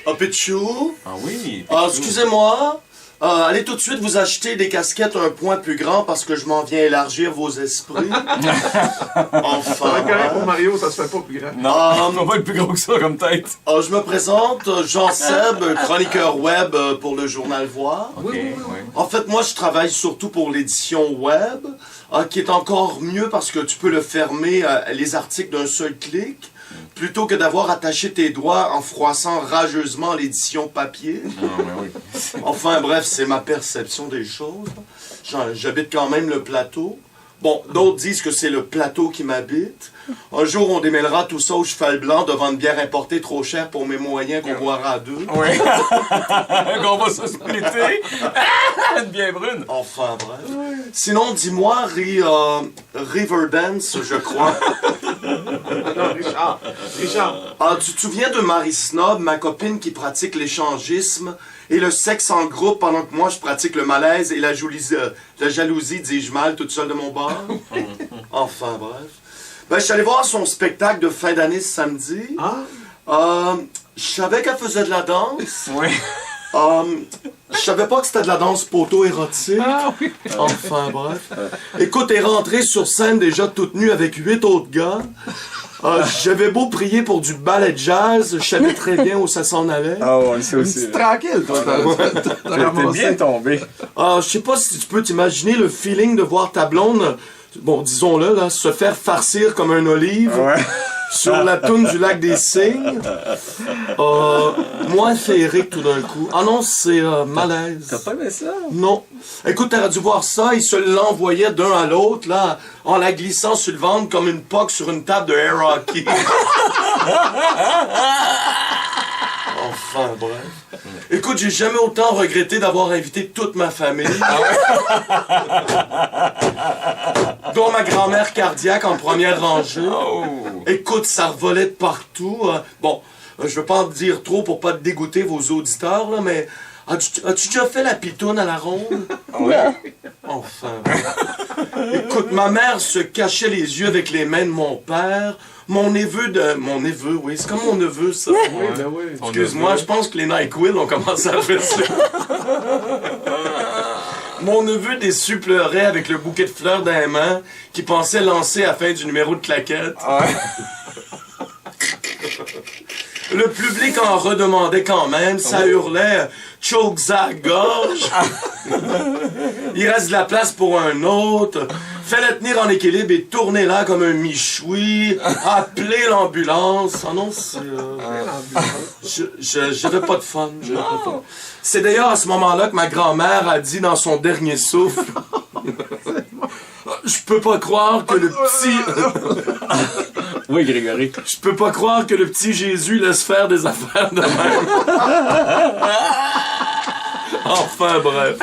Ah, Pichou? Ah oui. Ah, excusez-moi. Allez tout de suite vous acheter des casquettes un point plus grand parce que je m'en viens élargir vos esprits. Enfin. Ça va être correct pour Mario, ça se fait pas plus grand. Non, ça va pas être plus gros que ça comme tête. Je me présente, Jean Seb, chroniqueur web pour le journal Voir. Ok, oui. En fait, moi, je travaille surtout pour l'édition web, qui est encore mieux parce que tu peux le fermer, les articles d'un seul clic, plutôt que d'avoir attaché tes doigts en froissant rageusement l'édition papier. Ah, oui. Enfin, bref, c'est ma perception des choses. J'habite quand même le plateau. Bon, d'autres disent que c'est le plateau qui m'habite. Un jour, on démêlera tout ça au cheval blanc devant une bière importée trop chère pour mes moyens qu'on boira à deux. Oui. Qu'on va se splitter. Une bière brune. Enfin, bref. Sinon, dis-moi, Riverdance, je crois. Non, Richard. Ah, tu te souviens de Marie Snob, ma copine qui pratique l'échangisme et le sexe en groupe pendant que moi je pratique le malaise et la jalousie, dis-je mal, toute seule de mon bar? Enfin, bref. Ben, je suis allé voir son spectacle de fin d'année ce samedi. Je savais qu'elle faisait de la danse. Oui. Je savais pas que c'était de la danse poteau-érotique. Enfin, bref. Écoute, elle est rentrée sur scène déjà toute nue avec 8 autres gars. J'avais beau prier pour du ballet jazz, je savais très bien où ça s'en allait. Ah, ouais, c'est aussi. Tranquille, toi. T'es bien tombé. Je sais pas si tu peux t'imaginer le feeling de voir ta blonde, bon, disons-le, là, se faire farcir comme un olive. Ouais. Sur la toune du lac des Cygnes. Moins féerique tout d'un coup. Ah non, c'est malaise. T'as pas aimé ça? Non. Écoute, t'aurais dû voir ça, il se l'envoyait d'un à l'autre, là, en la glissant sur le ventre comme une poque sur une table de air hockey. Enfin, bref. Écoute, j'ai jamais autant regretté d'avoir invité toute ma famille. Dont ma grand-mère cardiaque en première rangée. Écoute, ça revolait de partout. Bon, je veux pas en dire trop pour pas te dégoûter vos auditeurs, là, mais as-tu déjà fait la pitoune à la ronde? Oui. Enfin. Écoute, ma mère se cachait les yeux avec les mains de mon père. Mon neveu, oui, c'est comme mon neveu, ça. Oui, ben oui. Excuse-moi, je pense que les NyQuil ont commencé à faire ça. Mon neveu déçu pleurait avec le bouquet de fleurs dans les mains qui pensait lancer à la fin du numéro de claquette. Le public en redemandait quand même, ça hurlait « choke à gorge ». Il reste de la place pour un autre. Fais-le tenir en équilibre et tourner là comme un michoui. Appeler l'ambulance. Ah non, c'est... J'avais pas de fun. C'est d'ailleurs à ce moment-là que ma grand-mère a dit dans son dernier souffle « Je peux pas croire que le petit... » Oui, Grégory. Je peux pas croire que le petit Jésus laisse faire des affaires de même. Enfin, bref.